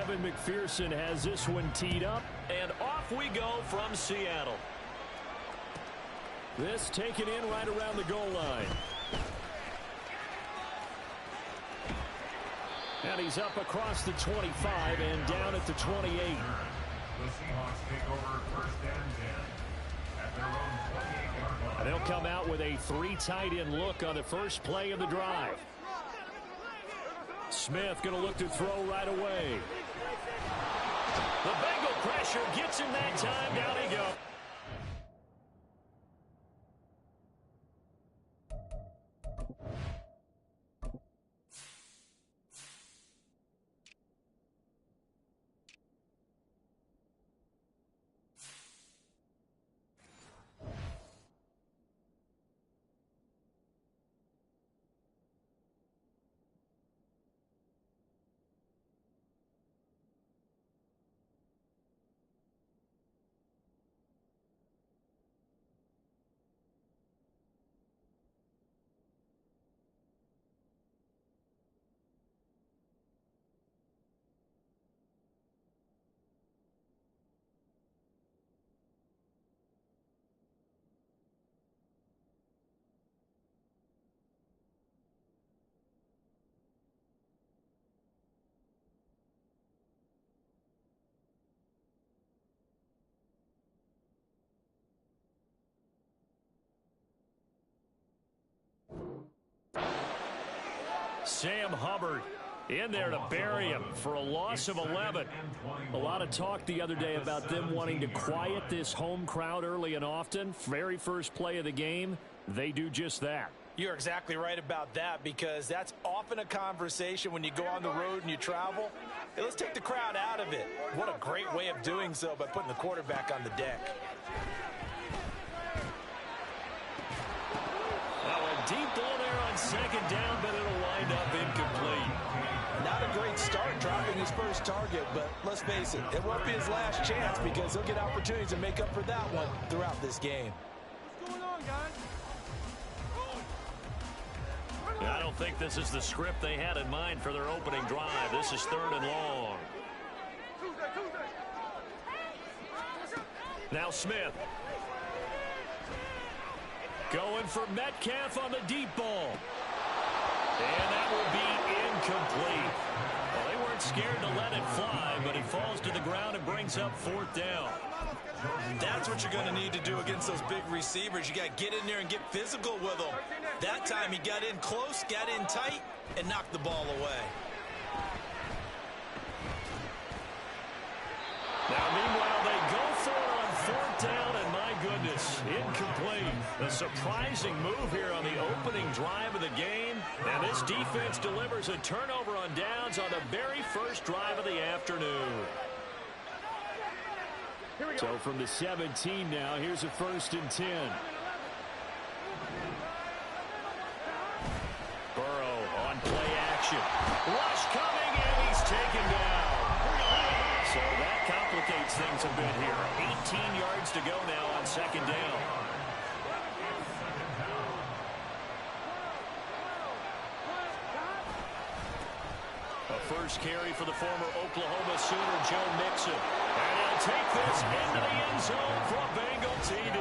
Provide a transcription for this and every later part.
Evan McPherson has this one teed up. And off we go from Seattle. This taken in right around the goal line. And he's up across the 25 and down at the 28. The Seahawks take over first and 10 at their own 28-yard line. And they'll come out with a 3 tight end look on the first play of the drive. Smith going to look to throw right away. The Bengal pressure gets him that time. Down he goes. Sam Hubbard in there to bury him for a loss of 11. A lot of talk the other day about them wanting to quiet this home crowd early and often. Very first play of the game, they do just that. You're exactly right about that, because that's often a conversation when you go on the road and you travel. Hey, let's take the crowd out of it. What a great way of doing so by putting the quarterback on the deck. Well, a deep ball there on second down, but it'll wind up incomplete. Not a great start dropping his first target, but let's face it, it won't be his last chance, because he'll get opportunities to make up for that one throughout this game. What's going on, guys? I don't think this is the script they had in mind for their opening drive. This is 3rd and long. Now Smith. Going for Metcalf on the deep ball. And that will be incomplete. Well, they weren't scared to let it fly, but it falls to the ground and brings up 4th down. That's what you're going to need to do against those big receivers. You got to get in there and get physical with them. That time he got in close, got in tight, and knocked the ball away. Now, meanwhile, they go for it on 4th down, and my goodness, incomplete. A surprising move here on the opening drive of the game. And this defense delivers a turnover on downs on the very first drive of the afternoon. So from the 17 now, here's a 1st and 10. Burrow on play action. Rush coming, and he's taken down. So that complicates things a bit here. 18 yards to go now on 2nd down. A first carry for the former Oklahoma Sooner, Joe Mixon. And he'll take this into the end zone for a Bengal TD.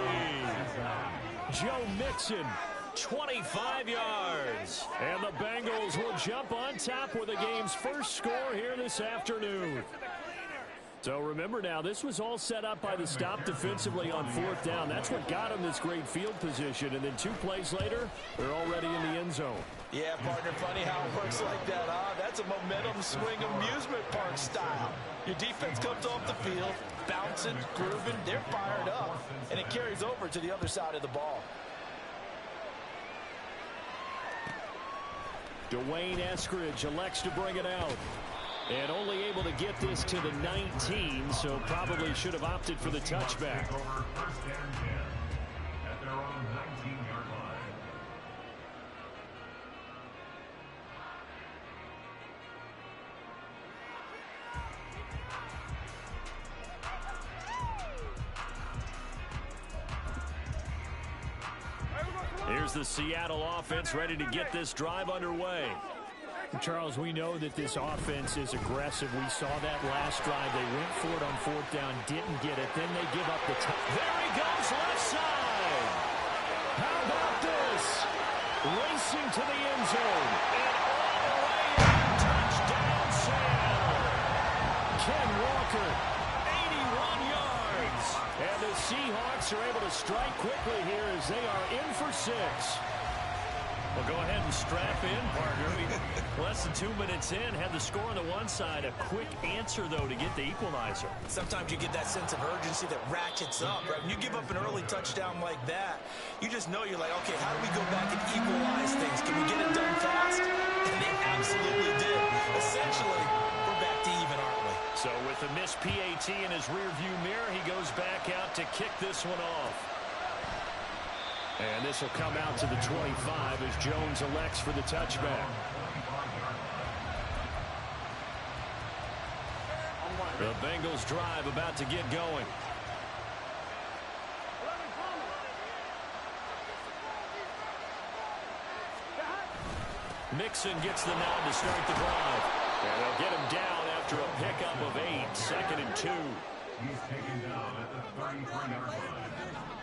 Joe Mixon, 25 yards. and the Bengals will jump on top with the game's first score here this afternoon. So remember now, this was all set up by the stop defensively on 4th down. That's what got them this great field position. And then 2 plays later, they're already in the end zone. Yeah, partner, funny how it works like that, huh? That's a momentum swing amusement park style. Your defense comes off the field, bouncing, grooving, they're fired up, and it carries over to the other side of the ball. Dwayne Eskridge elects to bring it out. And only able to get this to the 19, so probably should have opted for the touchback. Take over first and 10 at their own 19-yard line. Here's the Seattle offense ready to get this drive underway. Charles, we know that this offense is aggressive. We saw that last drive. They went for it on fourth down, didn't get it. Then they give up the top. There he goes, left side. How about this? Racing to the end zone. And all the way in. Touchdown, Sam. Ken Walker. 81 yards. And the Seahawks are able to strike quickly here as they are in for 6. Well, go ahead and strap in, partner. Less than 2 minutes in, had the score on the one side. A quick answer, though, to get the equalizer. Sometimes you get that sense of urgency that ratchets up, right? When you give up an early touchdown like that, you just know you're like, okay, how do we go back and equalize things? Can we get it done fast? And they absolutely did. Essentially, we're back to even, aren't we? So with the missed PAT in his rearview mirror, he goes back out to kick this one off. And this will come out to the 25 as Jones elects for the touchback. The Bengals drive about to get going. Mixon gets the nod to start the drive. And they'll get him down after a pickup of 8, 2nd and 2. He's taken down at the 33-yard line.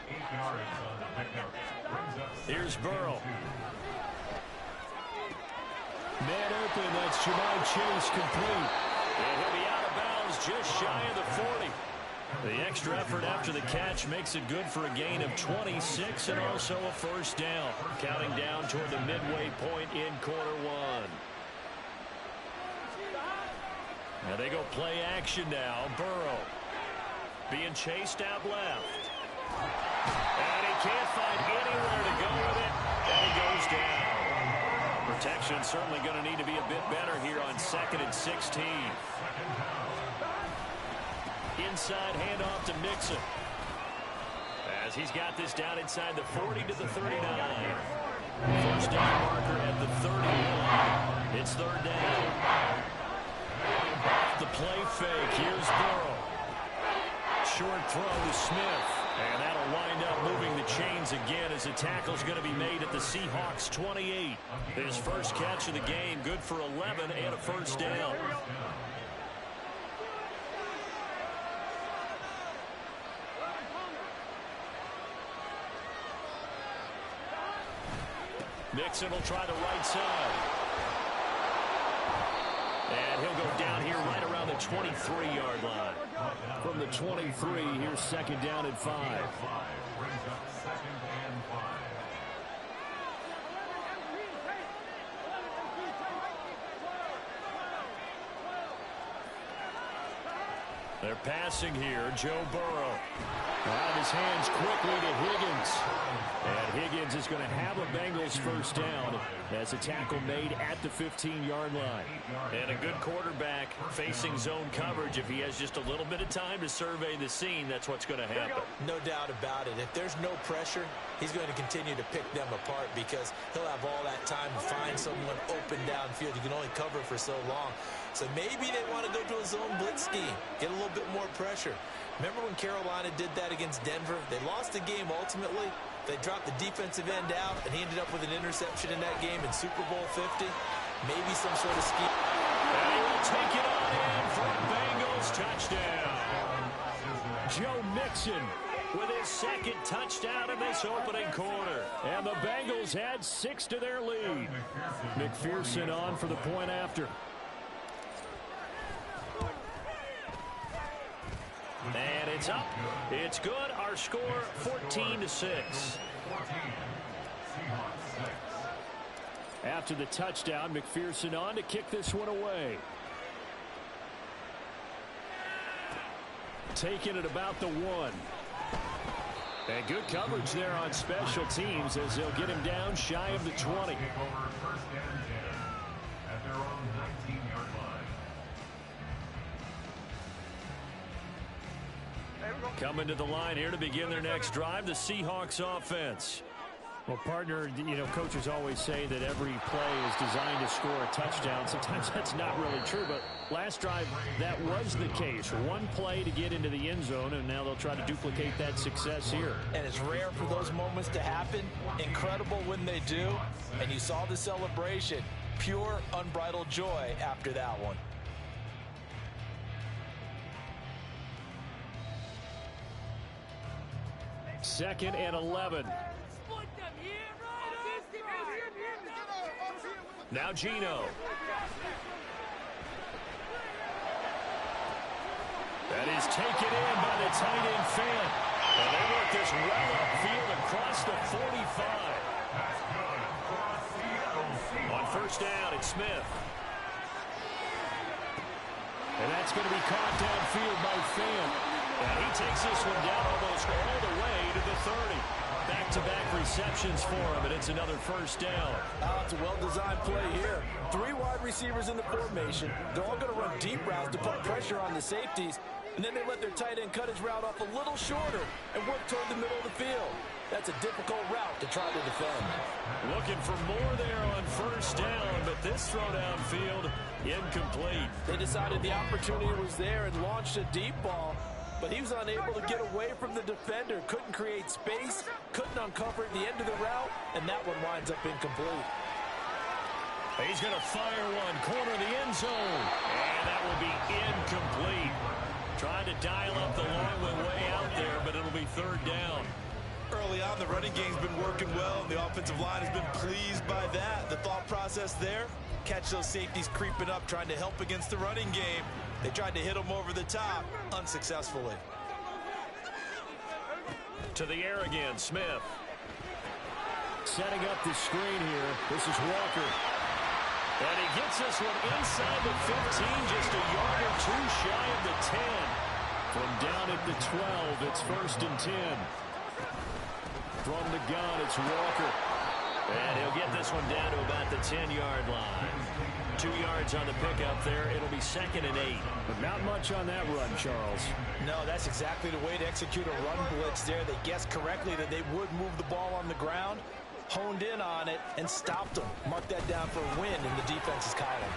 8 yards on the pickup. Here's Burrow. Man open, that's Jamar Chase complete. And he'll be out of bounds just shy of the 40. The extra effort after the catch makes it good for a gain of 26 and also a first down. Counting down toward the midway point in quarter one. Now they go play action now. Burrow being chased out left. And he can't find anywhere to go with it. And he goes down. Protection certainly going to need to be a bit better here on 2nd and 16. Inside handoff to Mixon. As he's got this down inside the 40 to the 39. First down marker at the 31. It's 3rd down. Off the play fake. Here's Burrow. Short throw to Smith. And that'll wind up moving the chains again as the tackle's going to be made at the Seahawks 28. His first catch of the game, good for 11 and a first down. Mixon will try the right side. And he'll go down here right around the 23-yard line. From the 23, here's 2nd down and 5. Brings up 2nd and 5. They're passing here. Joe Burrow. Out of his hands quickly to Higgins. And Higgins is going to have a Bengals first down as a tackle made at the 15-yard line. And a good quarterback facing zone coverage. If he has just a little bit of time to survey the scene, that's what's going to happen. No doubt about it. If there's no pressure, he's going to continue to pick them apart because he'll have all that time to find someone open downfield. You can only cover for so long. So maybe they want to go to a zone blitz scheme, get a little bit more pressure. Remember when Carolina did that against Denver? They lost the game ultimately. They dropped the defensive end out, and he ended up with an interception in that game in Super Bowl 50. Maybe some sort of scheme. And he will take it on in for a Bengals touchdown. Joe Mixon with his 2nd touchdown in this opening quarter. And the Bengals add 6 to their lead. McPherson on for the point after. And it's up. It's good. Our score 14-6. After the touchdown, McPherson on to kick this one away. Taking it about the 1. And good coverage there on special teams as they'll get him down shy of the 20. At their own 19-yard line. Coming to the line here to begin their next drive, the Seahawks offense. Well, partner, you know, coaches always say that every play is designed to score a touchdown. Sometimes that's not really true, but last drive, that was the case. One play to get into the end zone, and now they'll try to duplicate that success here. And it's rare for those moments to happen. Incredible when they do. And you saw the celebration. Pure, unbridled joy after that one. Second and 11. Now Gino. That is taken in by the tight end Fan. And they work this well upfield across the 45. On first down, it's Smith. And that's going to be caught downfield by Fan. And he takes this one down almost all the way to the 30. Back-to-back receptions for him, and it's another first down. It's a well-designed play here. 3 wide receivers in the formation. They're all going to run deep routes to put pressure on the safeties, and then they let their tight end cut his route off a little shorter and work toward the middle of the field. That's a difficult route to try to defend. Looking for more there on first down, but this throw downfield, incomplete. They decided the opportunity was there and launched a deep ball, but he was unable to get away from the defender, couldn't create space, couldn't uncover the end of the route, and that one winds up incomplete. He's going to fire one, corner of the end zone, and that will be incomplete. Trying to dial up the long way out there, but it'll be third down. Early on, the running game's been working well, and the offensive line has been pleased by that. The thought process there, catch those safeties creeping up, trying to help against the running game. They tried to hit him over the top, unsuccessfully. To the air again, Smith. Setting up the screen here. This is Walker. And he gets this one inside the 15, just a yard or two shy of the 10. From down at the 12, it's first and 10. From the gun, it's Walker. And he'll get this one down to about the 10-yard line. 2 yards on the pickup there. It'll be second and 8. But not much on that run, Charles. No, that's exactly the way to execute a run blitz there. They guessed correctly that they would move the ball on the ground, honed in on it, and stopped them. Mark that down for a win in the defense's column.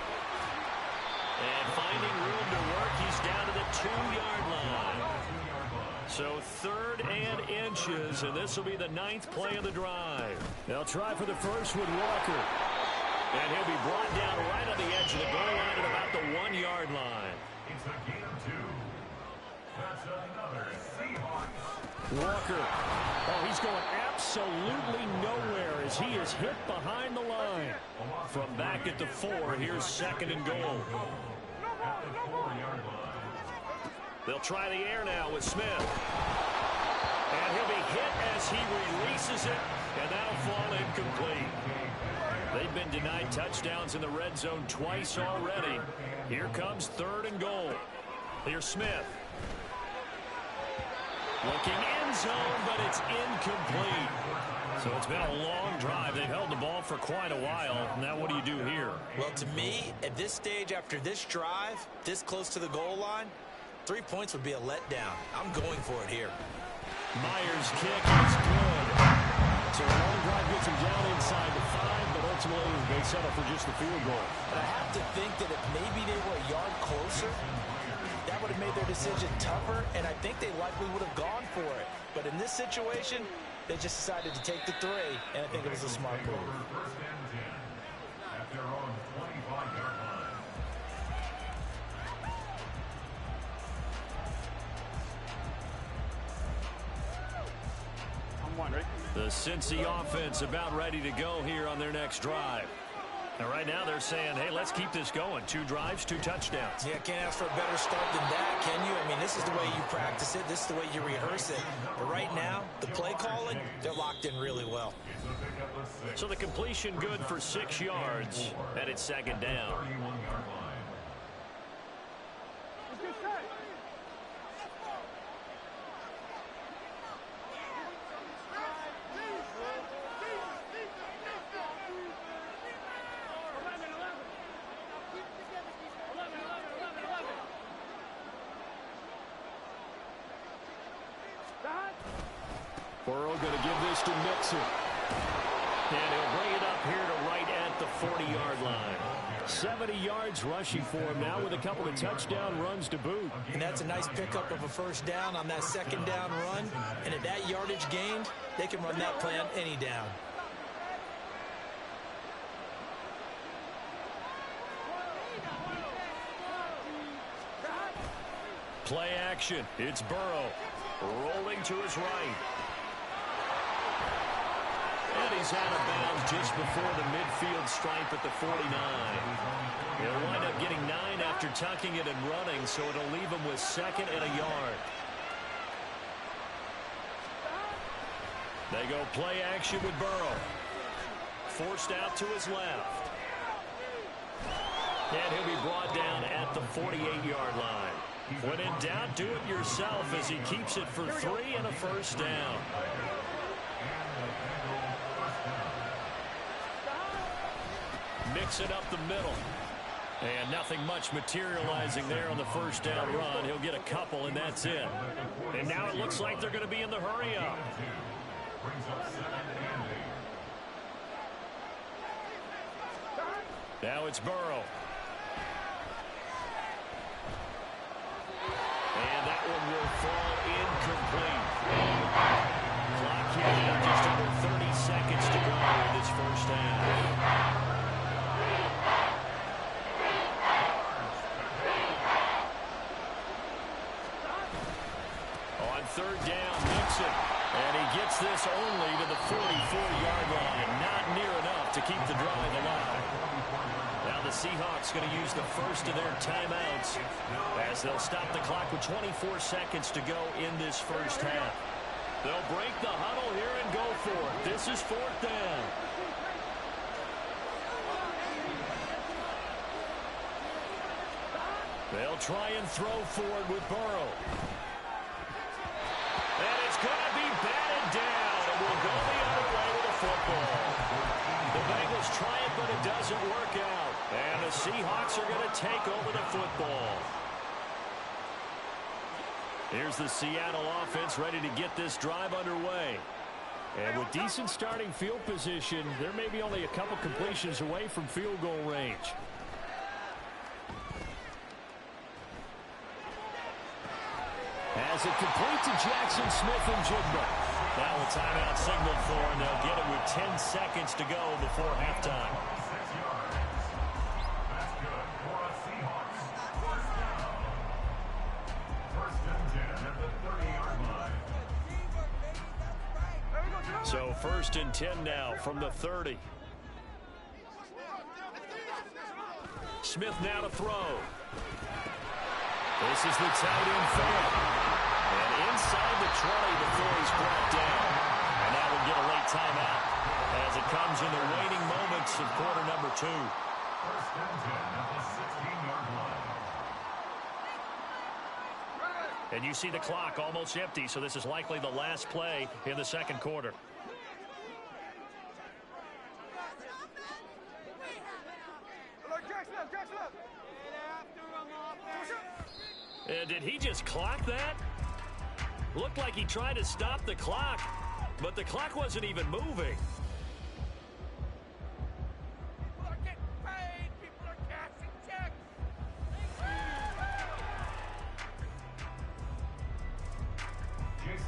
And finding room to work, he's down to the 2-yard line. So third and inches, and this will be the 9th play of the drive. They'll try for the first with Walker. And he'll be brought down right on the edge of the goal line at about the 1-yard line. It's a gain of 2. That's another Seahawks. Walker. Oh, he's going absolutely nowhere as he is hit behind the line. From back at the 4, here's second and goal. At the 4-yard line. They'll try the air now with Smith. And he'll be hit as he releases it, and that'll fall incomplete. They've been denied touchdowns in the red zone twice already. Here comes third and goal. Here's Smith. Looking end zone, but it's incomplete. So it's been a long drive. They've held the ball for quite a while. Now what do you do here? Well, to me, at this stage after this drive, this close to the goal line, 3 points would be a letdown. I'm going for it here. Myers' kick is good. So a long drive gets him down inside the 5, but ultimately they settle for just the field goal. But I have to think that if maybe they were a yard closer, that would have made their decision tougher, and I think they likely would have gone for it. But in this situation, they just decided to take the 3, and I think it was a smart move. First and 10. At their own 25-yard line. The Cincy offense about ready to go here on their next drive. And right now they're saying, hey, let's keep this going. 2 drives, 2 touchdowns. Yeah, can't ask for a better start than that, can you? I mean, this is the way you practice it. This is the way you rehearse it. But right now, the play calling, they're locked in really well. So the completion good for 6 yards, and it's second down. 31-yard line. Burrow going to give this to Mixon. And he'll bring it up here to right at the 40-yard line. 70 yards rushing for him now with a couple of touchdown runs to boot. And that's a nice pickup of a first down on that second down run. And at that yardage gained, they can run that play on any down. Play action. It's Burrow rolling to his right. And he's out of bounds just before the midfield stripe at the 49. He'll wind up getting 9 after tucking it and running, so it'll leave him with 2nd and a yard. They go play action with Burrow. Forced out to his left. And he'll be brought down at the 48-yard line. When in doubt, do it yourself as he keeps it for 3 and a first down. Mix it up the middle. And nothing much materializing there on the first down run. He'll get a couple, and that's it. And now it looks like they're going to be in the hurry-up. Now it's Burrow. And that one will fall incomplete. Clock here, just under 30 seconds to go in this first half. On 3rd down, Nixon. And he gets this only to the 44-yard line. Not near enough to keep the drive alive. Now the Seahawks going to use the first of their timeouts as they'll stop the clock with 24 seconds to go in this first half. They'll break the huddle here and go for it. This is 4th down. They'll try and throw forward with Burrow. And it's going to be batted down, and we'll go the other way with the football. The Bengals try it, but it doesn't work out. And the Seahawks are going to take over the football. Here's the Seattle offense ready to get this drive underway. And with decent starting field position, there may be only a couple completions away from field goal range. As it complete to Jackson Smith and Jigba. Now a timeout signaled for, and they'll get it with 10 seconds to go before halftime. That's good for a Seahawks. First down. 1st and 10 at the 30-yard line. So 1st and 10 now from the 30. Smith now to throw. This is the tight end fake. And inside the 20 before he's brought down. And that will get a late timeout as it comes in the waning moments of quarter number 2. 1st and 10 at the 16-yard line. And you see the clock almost empty, so this is likely the last play in the 2nd quarter. And did he just clock that? Looked like he tried to stop the clock, but the clock wasn't even moving. People are getting paid. People are cashing checks.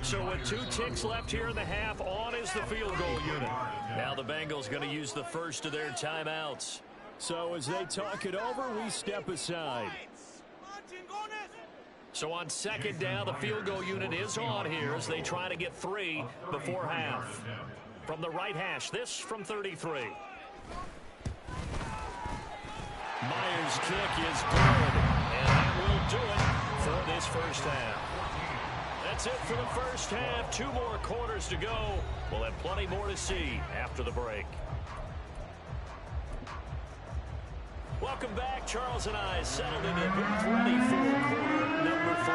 So with 2 ticks left here in the half, on is the field goal unit. Now the Bengals going to use the first of their timeouts. So as they talk it over, we step aside. So on 2nd down, the field goal unit is on here as they try to get 3 before half. From the right hash, this from 33. Myers' kick is good, and that will do it for this first half. That's it for the first half. 2 more quarters to go. We'll have plenty more to see after the break. Welcome back. Charles and I settled into the booth ready for quarter number 3.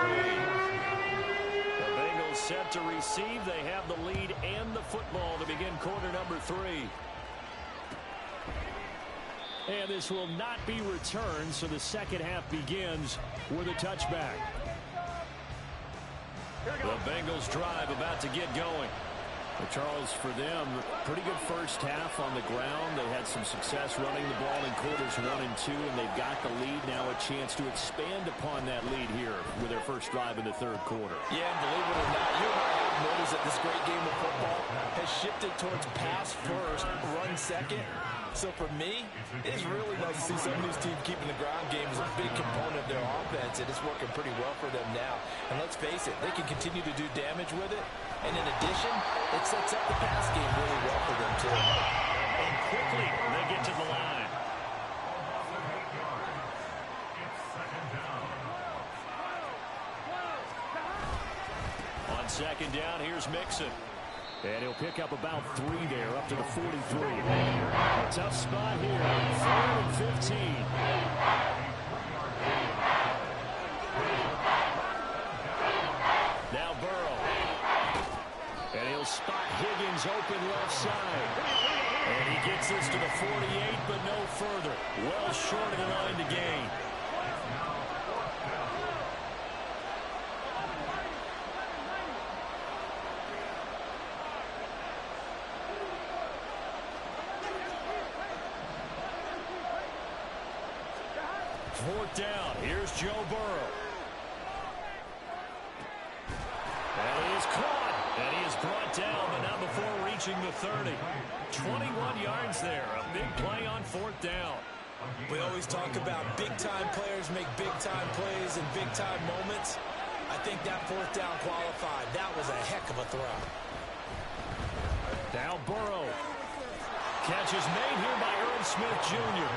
The Bengals set to receive. They have the lead and the football to begin quarter number 3. And this will not be returned, so the second half begins with a touchback. The Bengals drive about to get going. Well, Charles, for them, pretty good first half on the ground. They had some success running the ball in quarters 1 and 2, and they've got the lead. Now a chance to expand upon that lead here with their first drive in the 3rd quarter. Yeah, and believe it or not, you and I have noticed that this great game of football has shifted towards pass first, run second. So for me, it's really nice to see some of these teams keeping the ground game as a big component of their offense, and it's working pretty well for them now. And let's face it, they can continue to do damage with it. And in addition, it sets up the pass game really well for them too. And quickly, they get to the line. On second down, here's Mixon. And he'll pick up about 3 there, up to the 43. A tough spot here, 3rd and 15. Now Burrow. And he'll spot Higgins open left side. And he gets this to the 48, but no further. Well short of the line to gain. Fourth down. Here's Joe Burrow. And he is caught. And he is brought down, but not before reaching the 30. 21 yards there. A big play on fourth down. We always talk about big-time players make big-time plays in big-time moments. I think that fourth down qualified. That was a heck of a throw. Now Burrow. Catch is made here by Irv Smith Jr.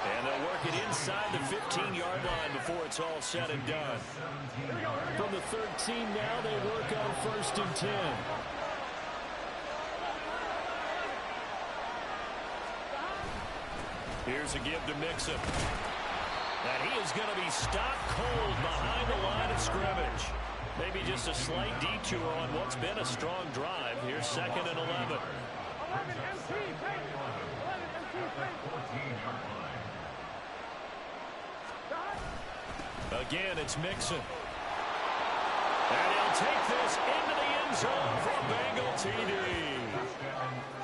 And they'll work it inside the 15-yard line before it's all said and done. From the 13 now, they work on 1st and 10. Here's a give to Mixon. And he is going to be stopped cold behind the line of scrimmage. Maybe just a slight detour on what's been a strong drive. Here's 2nd and 11. Again, it's Mixon. And he'll take this into the end zone for a Bengal TD.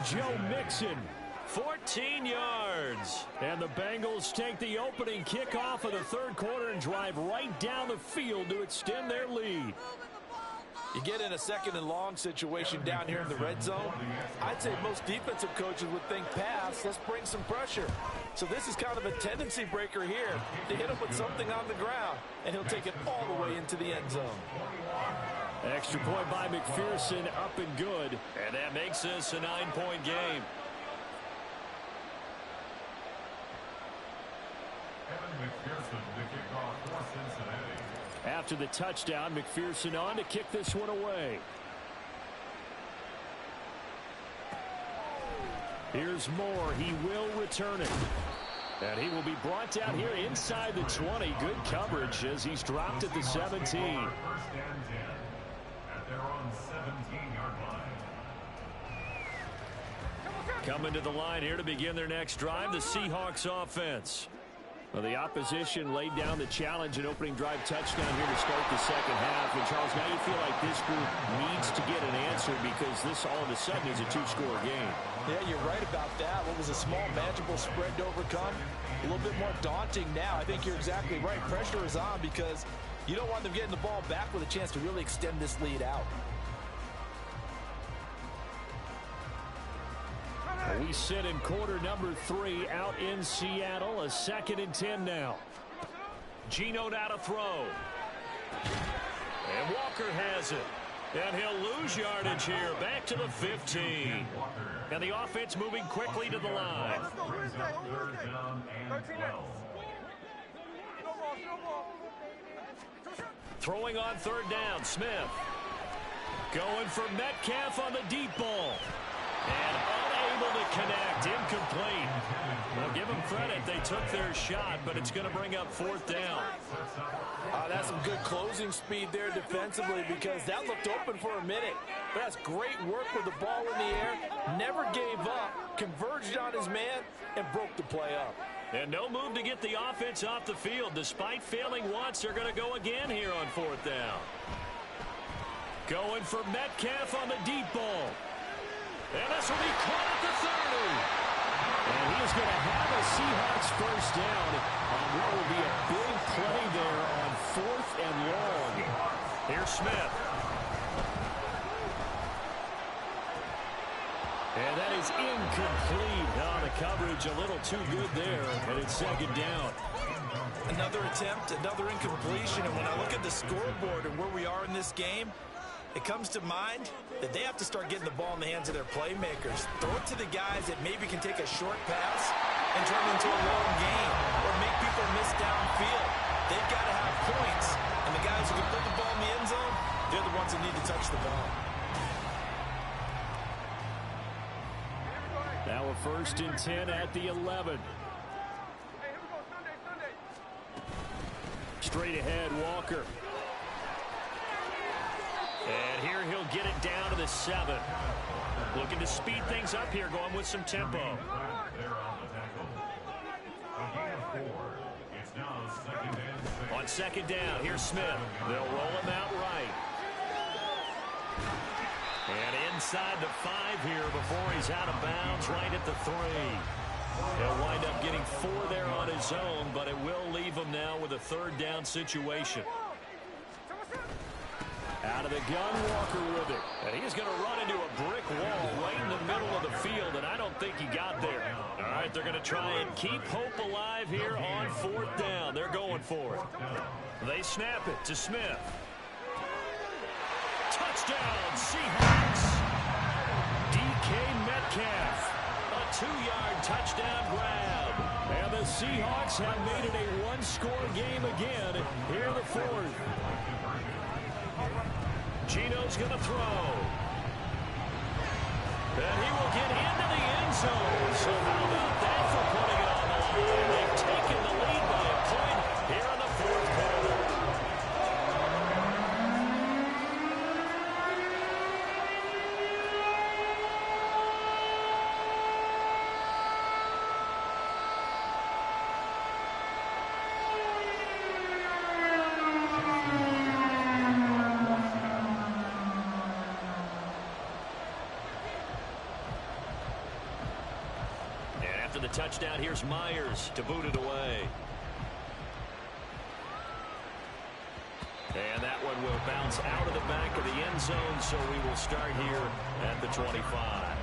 Joe Mixon. 14 yards. And the Bengals take the opening kickoff of the 3rd quarter and drive right down the field to extend their lead. You get in a 2nd and long situation down here in the red zone. I'd say most defensive coaches would think pass, let's bring some pressure. So this is kind of a tendency breaker here to hit him with something on the ground, and he'll take it all the way into the end zone. Extra point by McPherson, up and good. And that makes this a 9-point game. After the touchdown, McPherson on to kick this one away. Here's Moore. He will return it. And he will be brought down here inside the 20. Good coverage as he's dropped at the 17. 1st and 10 at their own 17-yard line. Coming to the line here to begin their next drive, the Seahawks offense. Well, the opposition laid down the challenge and opening drive touchdown here to start the 2nd half. And, Charles, now you feel like this group needs to get an answer because this all of a sudden is a 2-score game. Yeah, you're right about that. What was a small, manageable spread to overcome, a little bit more daunting now. I think you're exactly right. Pressure is on because you don't want them getting the ball back with a chance to really extend this lead out. We sit in quarter number 3 out in Seattle. A 2nd and 10 now. Geno now to throw. And Walker has it. And he'll lose yardage here. Back to the 15. And the offense moving quickly to the line. Throwing on 3rd down, Smith. Going for Metcalf on the deep ball. And unable to connect, incomplete. Well, give them credit, they took their shot, but it's going to bring up 4th down. That's some good closing speed there defensively because that looked open for a minute. But that's great work with the ball in the air. Never gave up, converged on his man, and broke the play up. And no move to get the offense off the field. Despite failing once, they're going to go again here on 4th down. Going for Metcalf on the deep ball. And this will be caught at the 30. And he is going to have a Seahawks 1st down on what will be a big play there on 4th and long. Here's Smith. And that is incomplete. Oh, the coverage a little too good there, and it's second down. Another attempt, another incompletion, and when I look at the scoreboard and where we are in this game, it comes to mind that they have to start getting the ball in the hands of their playmakers. Throw it to the guys that maybe can take a short pass and turn it into a long game or make people miss downfield. They've got to have points, and the guys who can put the ball in the end zone, they're the ones that need to touch the ball. Now a 1st and 10 at the 11. Straight ahead, Walker. And here he'll get it down to the 7. Looking to speed things up here, going with some tempo. On 2nd down, here's Smith. They'll roll him out right. And inside the 5 here before he's out of bounds, right at the 3. He'll wind up getting 4 there on his own, but it will leave him now with a 3rd down situation. Out of the gun, Walker with it. And he's going to run into a brick wall right in the middle of the field, and I don't think he got there. All right, they're going to try and keep hope alive here on 4th down. They're going for it. They snap it to Smith. Touchdown, Seahawks. DK Metcalf. A 2-yard touchdown grab. And the Seahawks have made it a 1-score game again here in the 4th. Gino's going to throw. And he will get into the end zone. So how about that for putting it on the line? They've taken the lead by a point here in the 4th quarter. The touchdown, here's Myers to boot it away. And that one will bounce out of the back of the end zone, so we will start here at the 25.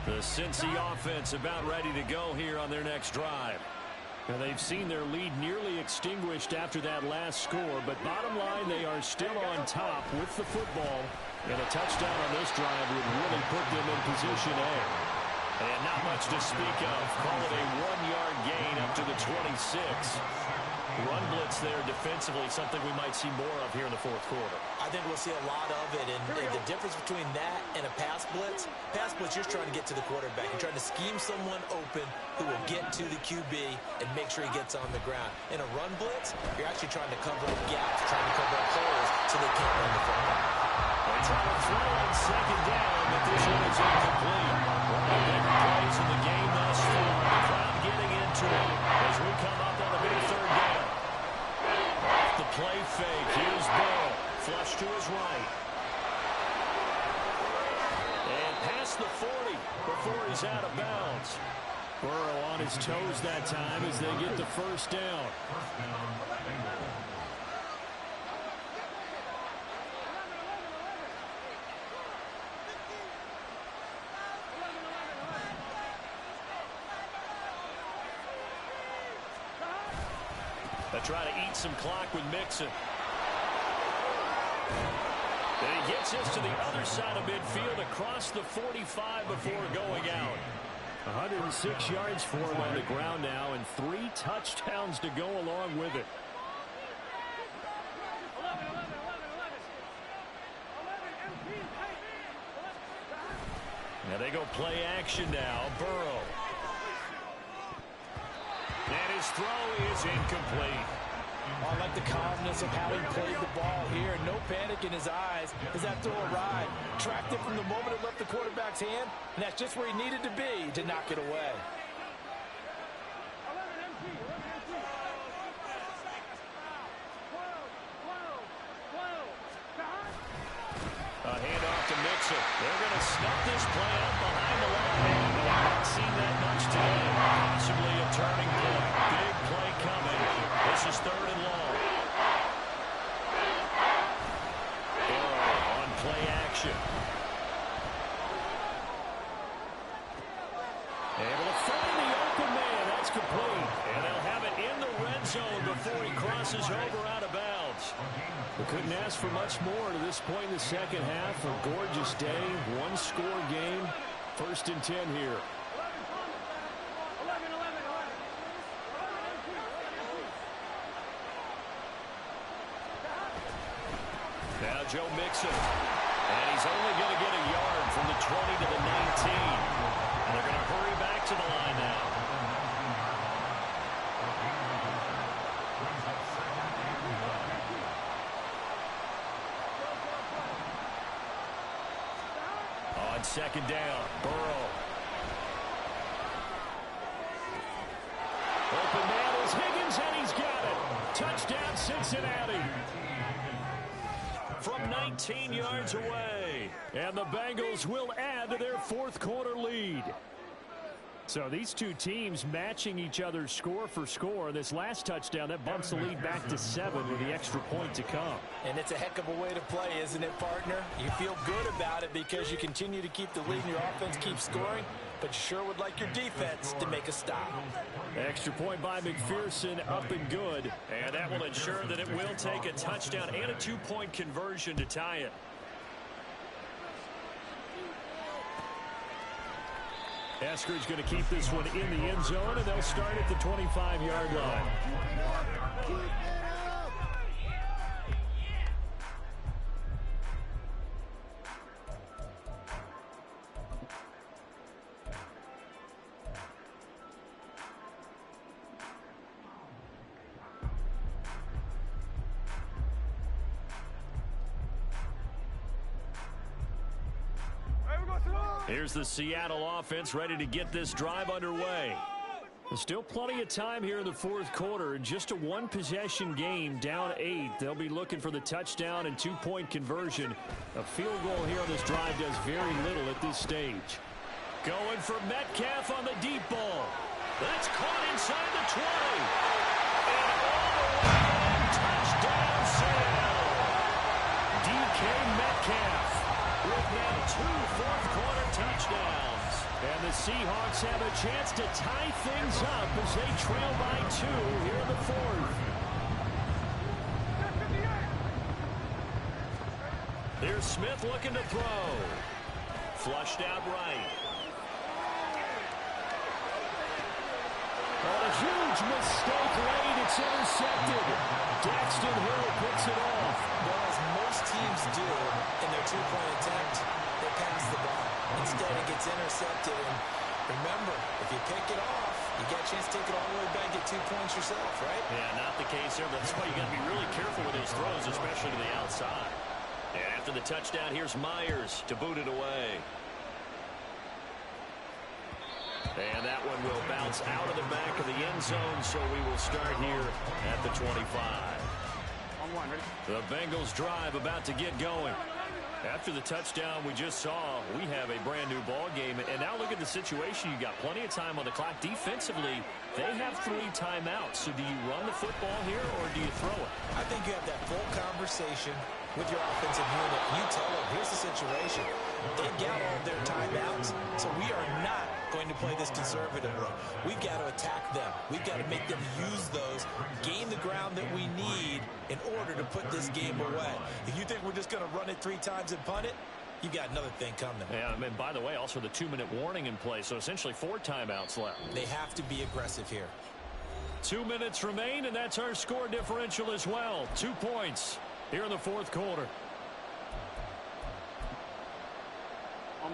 The Cincy offense about ready to go here on their next drive. Now they've seen their lead nearly extinguished after that last score, but bottom line, they are still on top with the football. And a touchdown on this drive would really put them in position A. And not much to speak of. Call it a 1-yard gain up to the 26. Run blitz there defensively, something we might see more of here in the 4th quarter. I think we'll see a lot of it. And the difference between that and a pass blitz, you're trying to get to the quarterback. You're trying to scheme someone open who will get to the QB and make sure he gets on the ground. In a run blitz, you're actually trying to cover up gaps, trying to cover up holes so they can't run the football. They try to throw on 2nd down, but this one is incomplete. One of the bigger plays in the game thus far. The crowd getting into it as we come up on the big 3rd down. Off the play fake, here's Benn. Flush to his right. And past the 40 before he's out of bounds. Burrow on his toes that time as they get the 1st down. They try to eat some clock with Mixon. And he gets us to the other side of midfield across the 45 before going out. 106 yards for him on the ground now and 3 touchdowns to go along with it. Now they go play action now. Burrow. And his throw is incomplete. I like the calmness of how he played the ball here. No panic in his eyes as that throw arrived. Tracked it from the moment it left the quarterback's hand, and that's just where he needed to be to knock it away. A handoff to Mixon. They're going to snuff this play up behind the line. We haven't seen that much today. Possibly a turning point. Big play coming. This is 3rd and long. Burrow action. Able to find the open man. That's complete. And they'll have it in the red zone before he crosses over out of bounds. We couldn't ask for much more to this point in the second half. A gorgeous day, one-score game. 1st and 10 here. Now Joe Mixon. And he's only going to get a yard from the 20 to the 19. And they're going to hurry back to the line now. On 2nd down, Burrow. Open man is Higgins, and he's got it. Touchdown, Cincinnati. From 19 yards away. And the Bengals will add to their 4th quarter lead. So these two teams matching each other's score for score. This last touchdown, that bumps the lead back to 7 with the extra point to come. And it's a heck of a way to play, isn't it, partner? You feel good about it because you continue to keep the lead and your offense keeps scoring, but you sure would like your defense to make a stop. Extra point by McPherson, up and good. And that will ensure that it will take a touchdown and a 2-point conversion to tie it. Eskridge going to keep this one in the end zone, and they'll start at the 25-yard line. Here's the Seattle offense ready to get this drive underway. There's still plenty of time here in the 4th quarter. In just a one-possession game, down 8. They'll be looking for the touchdown and 2-point conversion. A field goal here on this drive does very little at this stage. Going for Metcalf on the deep ball. That's caught inside the 20. And all the way in, touchdown Seattle. DK Metcalf with now 2 fourth-quarter touchdowns. And the Seahawks have a chance to tie things up as they trail by 2 here in the 4th. Here's Smith looking to throw. Flushed out right. A huge mistake late. It's intercepted. Daxton Hill picks it off. Well, as most teams do in their 2-point attempt, they pass the ball. Instead, it gets intercepted. And remember, if you pick it off, you get a chance to take it all the way back, get 2 points yourself, right? Yeah, not the case here. That's why you got to be really careful with those throws, especially to the outside. And after the touchdown, here's Myers to boot it away. And that one will bounce out of the back of the end zone, so we will start here at the 25. The Bengals drive about to get going. After the touchdown we just saw, we have a brand new ball game. And now look at the situation. You got plenty of time on the clock. Defensively, they have 3 timeouts. So do you run the football here or do you throw it? I think you have that full conversation with your offensive unit. You tell them, here's the situation. They've got all their timeouts, so we are not going to play this conservatively. We've got to attack them. We've got to make them use those, gain the ground that we need in order to put this game away. If you think we're just going to run it 3 times and punt it, you've got another thing coming. Yeah, and by the way, also the 2-minute warning in play, so essentially 4 timeouts left. They have to be aggressive here. 2 minutes remain, and that's our score differential as well. 2 points here in the 4th quarter.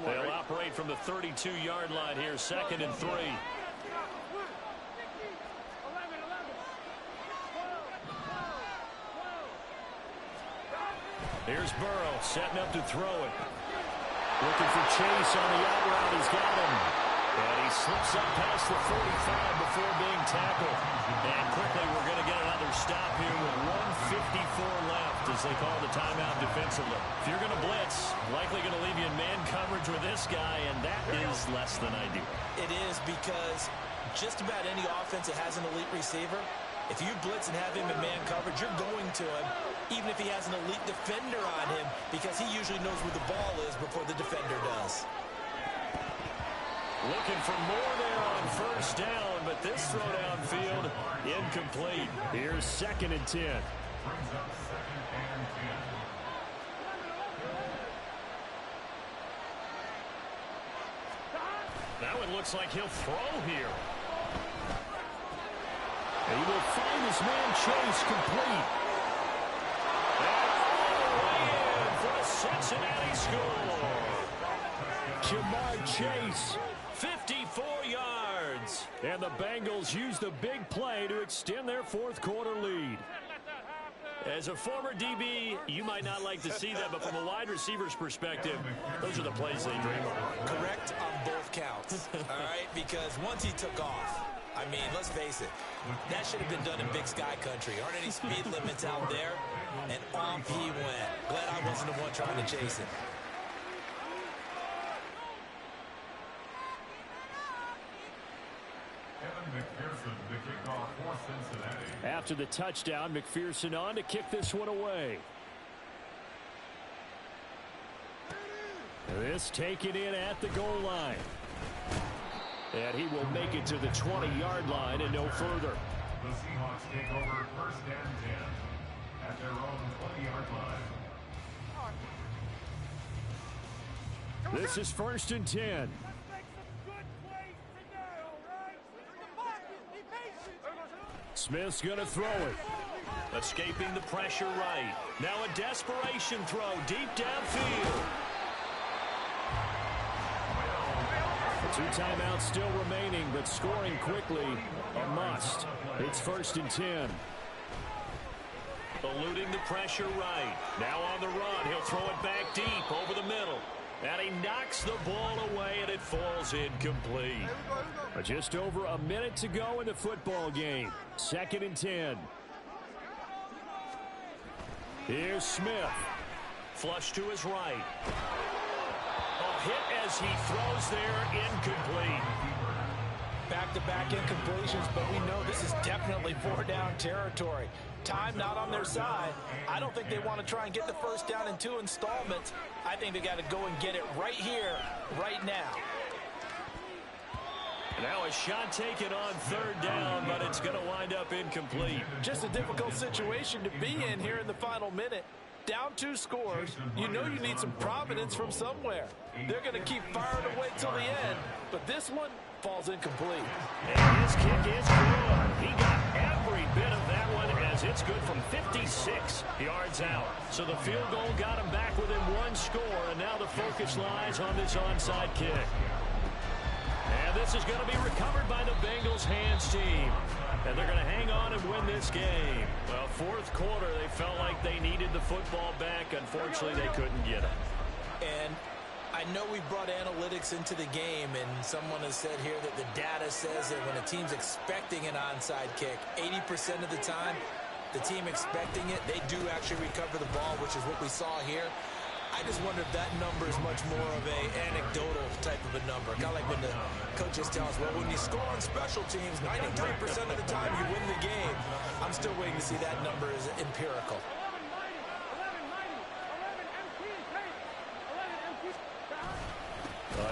They'll operate from the 32-yard line here, 2nd and 3. Here's Burrow setting up to throw it. Looking for Chase on the out route. He's got him. And he slips up past the 45 before being tackled. And quickly we're going to get another stop here with 1:54 left as they call the timeout defensively. If you're going to blitz, likely going to leave you in man coverage with this guy, and that is less than ideal. It is, because just about any offense that has an elite receiver If you blitz and have him in man coverage, you're going to him, even if he has an elite defender on him, because he usually knows where the ball is before the defender does. Looking for more there on first down, but this throw downfield incomplete. Here's 2nd and 10. That one looks like he'll throw here. He will find his man Chase complete. And all the way in for a Cincinnati score. Jamar Chase. 54 yards. And the Bengals use the big play to extend their 4th quarter lead. As a former DB, you might not like to see that, but from a wide receiver's perspective, those are the plays they dream of. Correct on both counts, all right? Because once he took off, I mean, let's face it, that should have been done in Big Sky Country. Aren't any speed limits out there? And off he went. Glad I wasn't the one trying to chase it. After the touchdown, McPherson on to kick this one away. This taken in at the goal line. And he will make it to the 20-yard line and no further. The Seahawks take over 1st and 10 at their own 20-yard line. This is 1st and 10. Smith's going to throw it. Escaping the pressure right. Now a desperation throw deep downfield. 2 timeouts still remaining, but scoring quickly a must. It's 1st and 10. Eluding the pressure right. Now on the run. He'll throw it back deep over the middle. And he knocks the ball away, and it falls incomplete. Just over a minute to go in the football game. 2nd and 10. Here's Smith. Flush to his right. A hit as he throws there, incomplete. Back-to-back incompletions, but we know this is definitely 4-down territory. Time not on their side. I don't think they want to try and get the first down in 2 installments. I think they got to go and get it right here, right now. Now a shot taken on 3rd down, but it's going to wind up incomplete. Just a difficult situation to be in here in the final minute. Down 2 scores, you know you need some providence from somewhere. They're going to keep firing away till the end, but this one falls incomplete. And his kick is good. He got every bit of that one as it's good from 56 yards out. So the field goal got him back within 1 score, and now the focus lies on this onside kick. And this is going to be recovered by the Bengals hands team. And they're going to hang on and win this game. Well, 4th quarter, they felt like they needed the football back. Unfortunately, they couldn't get it. And I know we brought analytics into the game, and someone has said here that the data says that when a team's expecting an onside kick, 80% of the time, the team expecting it, they do actually recover the ball, which is what we saw here. I just wonder if that number is much more of a anecdotal type of a number. Kind of like when the coaches tell us, well, when you score on special teams, 93% of the time you win the game. I'm still waiting to see that number is empirical.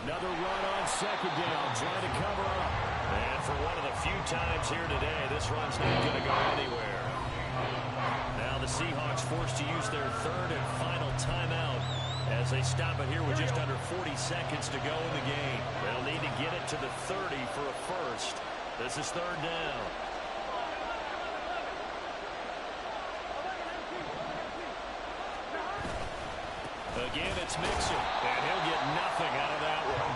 Another run on 2nd down, trying to cover up. And for one of the few times here today, this run's not going to go anywhere. Now the Seahawks forced to use their 3rd and final timeout as they stop it here with just under 40 seconds to go in the game. They'll need to get it to the 30 for a first. This is 3rd down. Again, it's Mixon, and he'll get nothing out of that one.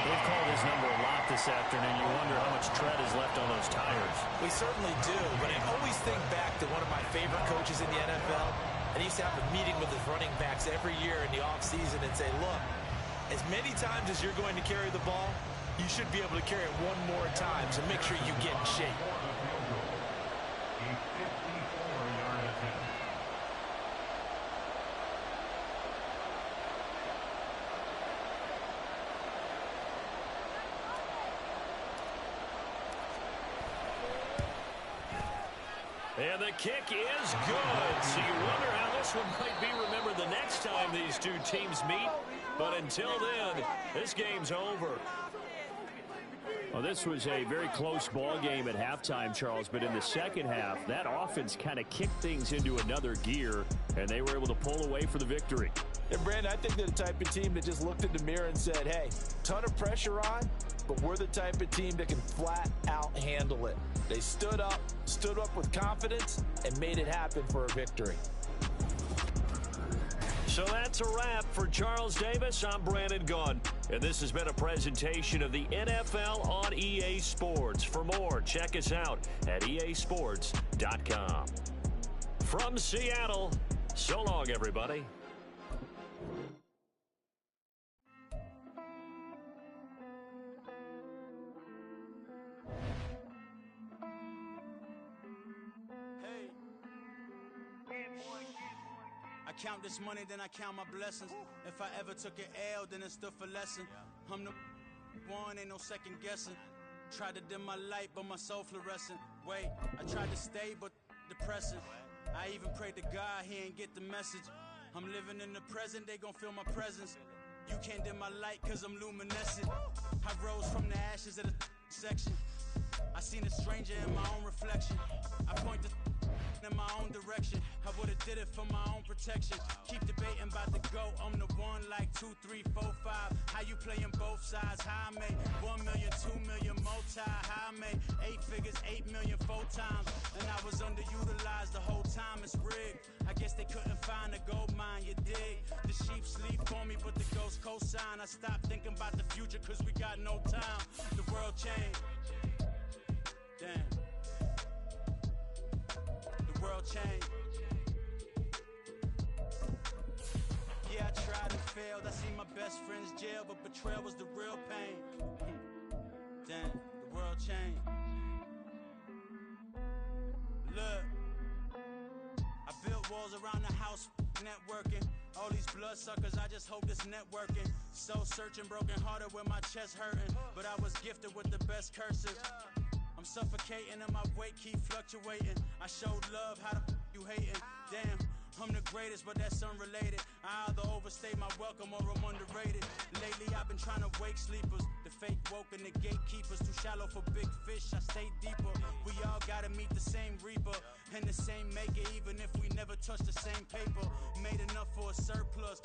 They've called his number a lot this afternoon. You wonder how much tread is left on those tires. We certainly do, but I always think back to one of my favorite coaches in the NFL, and he used to have a meeting with his running backs every year in the offseason and say, look, as many times as you're going to carry the ball, you should be able to carry it one more time, so make sure you get in shape. A 54-yard attempt. And the kick is good. So you wonder how this one might be remembered the next time these two teams meet. But until then, this game's over. Well, this was a very close ball game at halftime, Charles, but in the second half, that offense kind of kicked things into another gear, and they were able to pull away for the victory. And, Brandon, I think they're the type of team that just looked in the mirror and said, hey, ton of pressure on, but we're the type of team that can flat out handle it. They stood up with confidence, and made it happen for a victory. So that's a wrap for Charles Davis. I'm Brandon Gunn, and this has been a presentation of the NFL on EA Sports. For more, check us out at easports.com. From Seattle, so long, everybody. I count this money, then I count my blessings. If I ever took an L, then it stood for lesson. I'm the one, ain't no second guessing. Tried to dim my light, but my soul fluorescent. Wait, I tried to stay, but depressing. I even prayed to God, he ain't get the message. I'm living in the present, they gon' feel my presence. You can't dim my light, cause I'm luminescent. I rose from the ashes of the section. I seen a stranger in my own reflection. I point the in my own direction. I would've did it for my own protection. Keep debating about the GOAT. I'm the one like 2, 3, 4, 5. How you playing both sides? How I made 1 million, 2 million, multi. How I made 8 figures, 8 million, 4 times. And I was underutilized the whole time. It's rigged. I guess they couldn't find a gold mine, you dig? The sheep sleep on me, but the ghost cosign. I stopped thinking about the future cause we got no time. The world changed. Damn. The world changed. Yeah, I tried and failed. I seen my best friends jail, but betrayal was the real pain. Damn, the world changed. Look, I built walls around the house, networking. All these bloodsuckers, I just hope this networking. Soul searching, broken hearted with my chest hurting. But I was gifted with the best curses. I'm suffocating and my weight keep fluctuating. I showed love, how the you hating? Damn, I'm the greatest, but that's unrelated. I either overstay my welcome or I'm underrated. Lately I've been trying to wake sleepers. The fake woke and the gatekeepers. Too shallow for big fish, I stay deeper. We all gotta meet the same reaper and the same maker, even if we never touch the same paper. Made enough for a surplus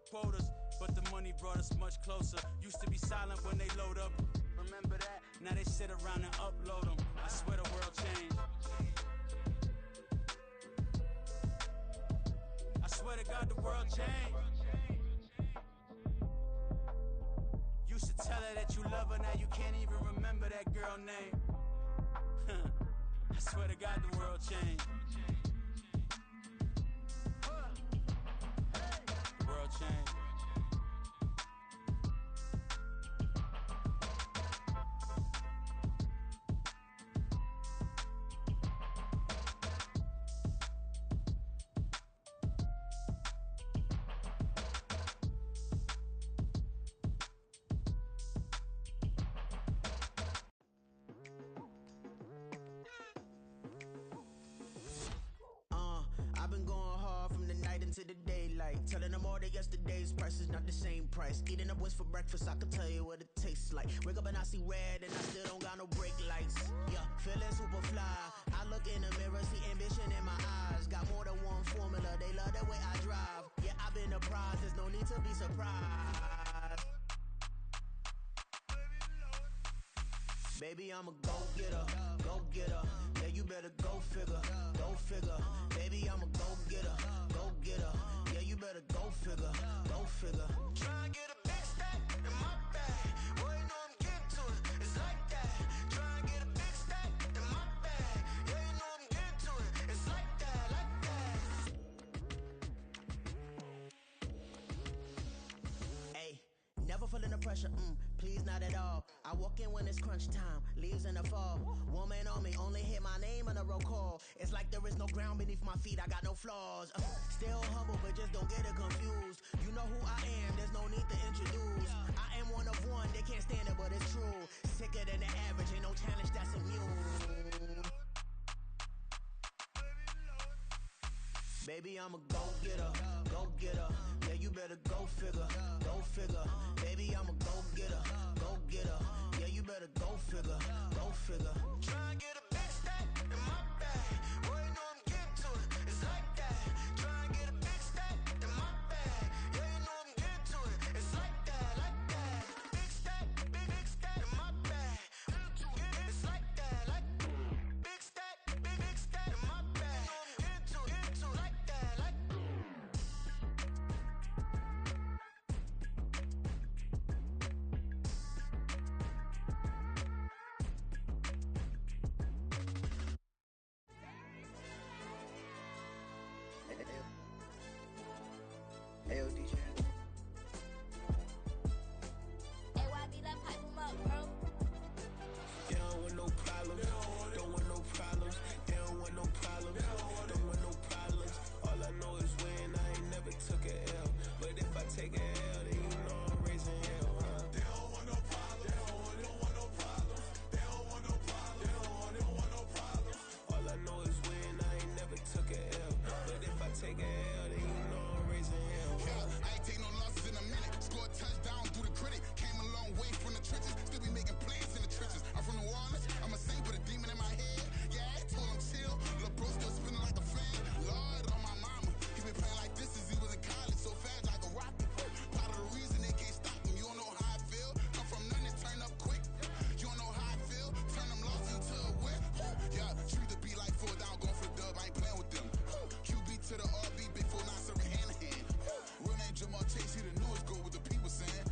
quotas, but the money brought us much closer. Used to be silent when they load up. Remember that? Now they sit around and upload them. I swear the world changed. I swear to God the world changed. Used to tell her that you love her, now you can't even remember that girl name. I swear to God the world changed. The world changed. I've been going hard from the night into the daylight. Telling them all that yesterday's price is not the same price. Eating up wings for breakfast, I can tell you what it tastes like. Wake up and I see red and I still don't got no brake lights. Yeah, feeling super fly. I look in the mirror, see ambition in my eyes. Got more than one formula, they love the way I drive. Yeah, I've been a prize, there's no need to be surprised. Baby, I'm a go-getter, go-getter. Yeah, you better go figure, go figure. Baby, I'm a go-getter, go-getter. Yeah, you better go figure, go figure. Try and get a big stack in my bag. Boy, you know I'm getting to it, it's like that. Try and get a big stack in my bag. Yeah, you know I'm getting to it, it's like that, like that. Hey, never feeling the pressure, please not at all. I walk in when it's crunch time, leaves in the fall. Woman on me, only hit my name on a roll call. It's like there is no ground beneath my feet, I got no flaws. Still humble, but just don't get it confused. You know who I am, there's no need to introduce. I am one of one, they can't stand it, but it's true. Sicker than the average, ain't no challenge that's immune. Baby, I'm a go-getter, go-getter. Yeah, you better go figure, go figure. Baby, I'm a go-getter, go-getter. Yeah, you better go figure, go figure. Try and get a big stack in my bag. Boy, you know I'm getting to it. It's like that. Try and get a big stack in my bag. Yeah, you know I'm getting to it. It's like that, like that. Big stack, big stack in my bag. It's like that, like big stack in my bag. Get to it, like that, like. Hey, yo, DJ. AYD, let pipe him up, bro. They don't want no problems, don't want no problems. They don't want no problems, don't want no problems. All I know is win, I ain't never took a L. But if I take a L, then you know I'm raising hell, huh? They don't want no problems, they don't want no problems. They don't want no problems, they don't want no problems. All I know is win, I ain't never took a L. But if I take a L, then you know I'm raising hell. Yeah, I ain't take no losses in a minute. Scored touchdown through the critic. Came a long way from the trenches. Still be making plays in the trenches. I'm from New Orleans. I'm a saint with a demon in my head. Yeah, I told him chill. Lil' bro still spinning like a fan. Lord on my mama. He been playing like this since he was in college. So fast like a rocket. Part of the reason they can't stop him. You don't know how I feel. Come from nothing, turn up quick. You don't know how I feel. Turn them losses into a whip. Yeah, treat the beat like 4 down. Going for the dub. I ain't playing with them. QB to the RB. Big 4-9 serving hand to hand. Real name Jamal Chase, he the newest goal with the people saying.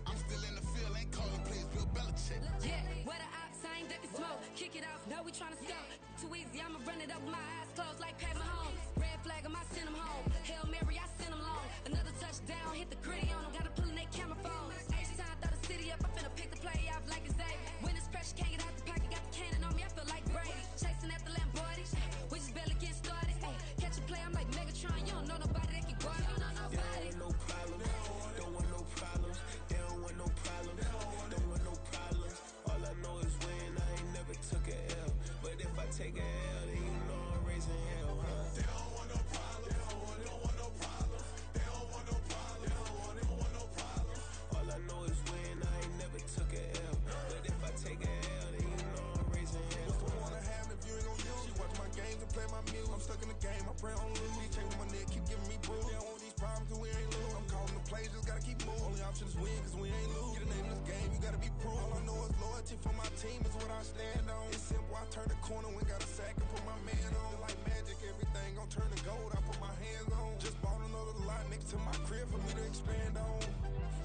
I'm still in the field, ain't calling plays, Bill Belichick. Yeah, where the ops, I ain't ducking smoke. Kick it off, know we tryna score. Too easy, I'ma run it up with my eyes closed like Pat Mahomes. Red flag, I send him home. Hail Mary, I send him long. Another touchdown, hit the gritty on him. Gotta pull in that camera phone. H-time, throw the city up, I'm finna pick the play off like it's Xavier. When it's pressure, can't get out the pocket, got the cannon on me, I feel like Brady. Chasing at the Lamborghini, we just barely getting started. Ay, catch a play, I'm like Megatron, you don't know nobody that can guard me. You don't know nobody. No problems, don't want no problems. They don't want no problems, don't want no problems. All I know is win, I ain't never took a L. But if I take a L, then you know I'm raising hell, huh? They don't want no problems, don't want no problems. They don't want no problems, don't want no problems. All I know is win, I ain't never took a L. But if I take a L, then you know I'm raising hell. What's the point of having if you ain't gon' use? She watch my games and play my music. I'm stuck in the game, I pray on lose. He changing my neck, keep giving me bruise. They don't want these problems cause we ain't lose. I'm calling the plays, just gotta keep moving. Only option is win cause we ain't lose. Get a name in this game, you gotta be proved. All I know is loyalty for my team is what I stand on. It's simple, I turn the corner when got a sack and put my man on. Like magic, everything gon' turn to gold, I put my hands on. Just bought another lot next to my crib for me to expand on.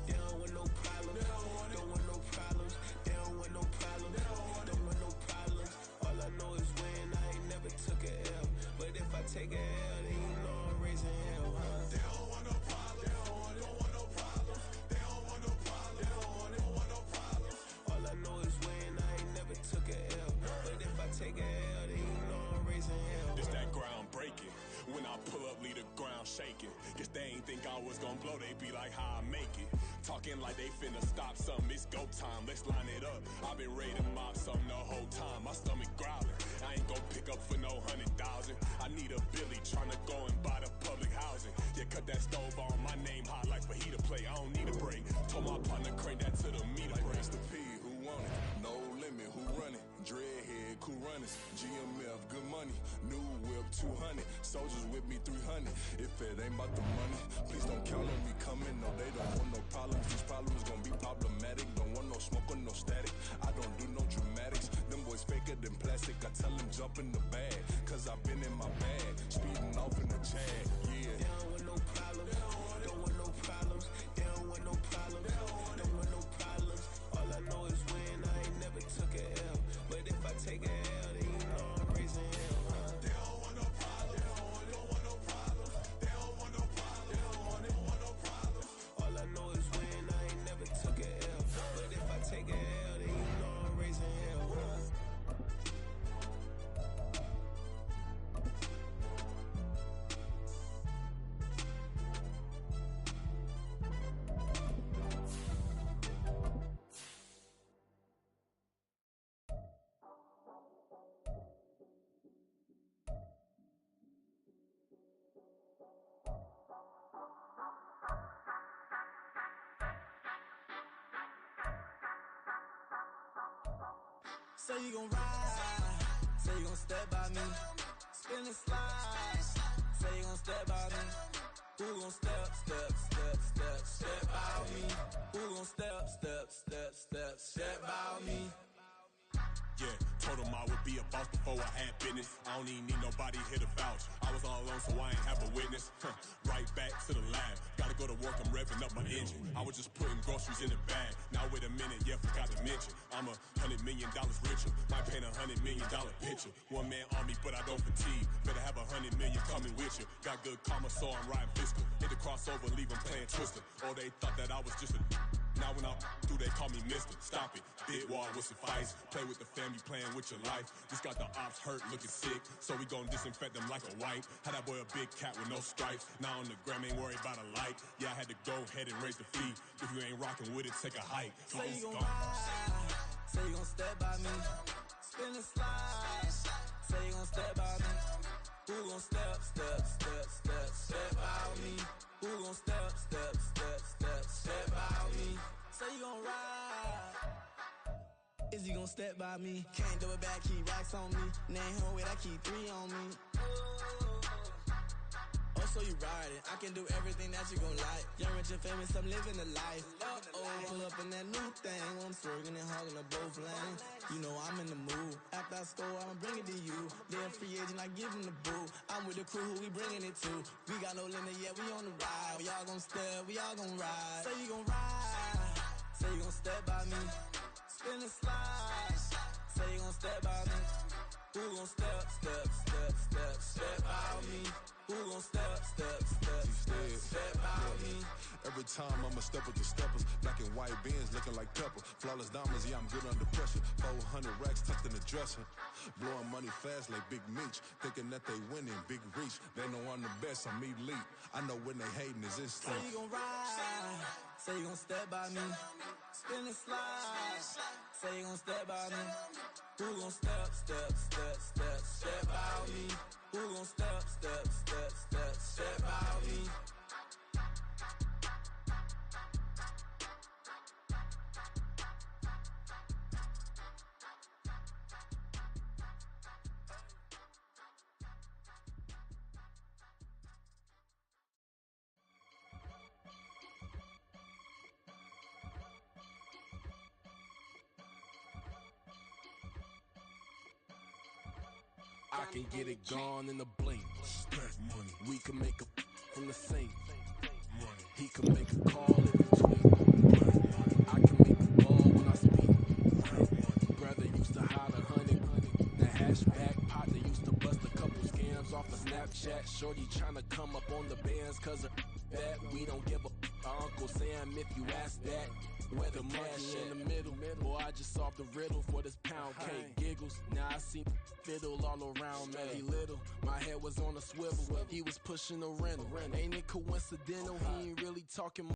They don't want no problems, don't want no problems. They don't want no problems, don't want no problems. All I know is win, I ain't never took a L. But if I take a L, then you know I'm raising hell, huh? They don't want no problems, don't want no problems. They don't want no problems, don't want no problems. All I know is win, I ain't never took a L. But if I take a L, then you know I'm raising hell. It's that ground breaking. When I pull up, leave the ground shaking. Guess they ain't think I was gonna blow, they be like how I make it. Talking like they finna stop something, it's go time, let's line it up. I've been ready to mob something the whole time, my stomach growling. I ain't gon' pick up for no 100,000. I need a Billy tryna go and buy the public housing. Yeah, cut that stove on, my name hot like fajita play, I don't need a break. Told my partner crank that to the meter like break. Mr. P, who want it? No limit, who run it? Dreadhead, cool runners. GMF, good money. New whip, 200. Soldiers with me, 300. If it ain't about the money, please don't count on me coming. No, they don't want no problems. These problems gon' be problematic. Don't want no smoke or no static. I don't do no dramatics. Them boys faker than plastic. I tell them jump in the bag, cause I've been in my bag. Speeding off in the Jag, yeah. They don't want no problems, don't want no problems. They don't want no problems, don't want no problems. All I know is win, I ain't never took a L. But if I take a L, then you know I'm raising hell, huh? They don't want no problems, don't want no problems. They don't want no problems, don't want no problems. All I know is win, I ain't never took a L. But if I take a L, then you know I'm raising hell, huh? Say you gon' ride, say you gon' step by me. Spin and slide, say you gon' step by me. Who gon' step by me? Who gon' step by me? Yeah, told him I would be a boss before I had business. I don't even need nobody here to vouch. I was all alone, so I ain't have a witness. Right back to the lab. Gotta go to work, I'm revving up my engine. I was just putting groceries in the bag. Now wait a minute, yeah, forgot to mention. I'm $100 million richer. Might paint $100 million picture. One man army, but I don't fatigue. Better have 100 million coming with you. Got good karma, so I'm riding fiscal. Hit the crossover, leave them playing Twister. Oh, they thought that I was just a... Now when I do, they call me Mister. Stop it. Big wall would suffice. Play with the family, playing with your life. Just got the ops hurt, looking sick. So we gon' disinfect them like a wipe. Had that boy a big cat with no stripes. Now on the gram, ain't worried about a light. Yeah, I had to go ahead and raise the fee. If you ain't rocking with it, take a hike. Say you gon' ride, say you gon' step by me. Spin and slide, say you gon' step by me. Who gon' step by me? Who gon' step by me? Say you gon' ride, is he gon' step by me? Can't do it back, keep racks on me. Name home with I keep 3 on me. Oh, so you riding? I can do everything that you gon' like. Young, rich, and famous, I'm living the life. Pull up in that new thing. I'm swerving and hogging up both lanes. You know I'm in the mood. After I score, I'ma bring it to you. They're free agent, I give them the boo. I'm with the crew, who we bringing it to. We got no limit, yeah, we on the ride. We all gon' step, we all gon' ride. Say you gon' ride, say you gon' step by me. Spin and slide, say you gon' step by me. Who gon' step by me? Who gon' step by me? Every time I'ma step with the steppers. Black and white Benz looking like pepper. Flawless diamonds, yeah, I'm good under pressure. 400 racks tucked in the dresser. Blowing money fast like Big Meech. Thinking that they winning, big reach. They know I'm the best, I'm elite. I know when they hating is instant. Say you gon' ride, say you gon' step by me. Spin and slide, say you gon' step by me. Who gon' step by me? Who gon' step by me? I can get it gone in a blink. Money. We can make a from the sink. Money. He can make a call if he tweet. I can make a ball when I speak. Brother used to holler 100. The hatchback partner used to bust a couple scams off of Snapchat. Shorty tryna come up on the bands cause of that. We don't give a Uncle Sam if you ask that. Where the money in the middle. Boy, I just solved the riddle for this pound cake. Giggles, now I see fiddle all around me. He little, my head was on a swivel. He was pushing a rental. Ain't it coincidental? He ain't really talking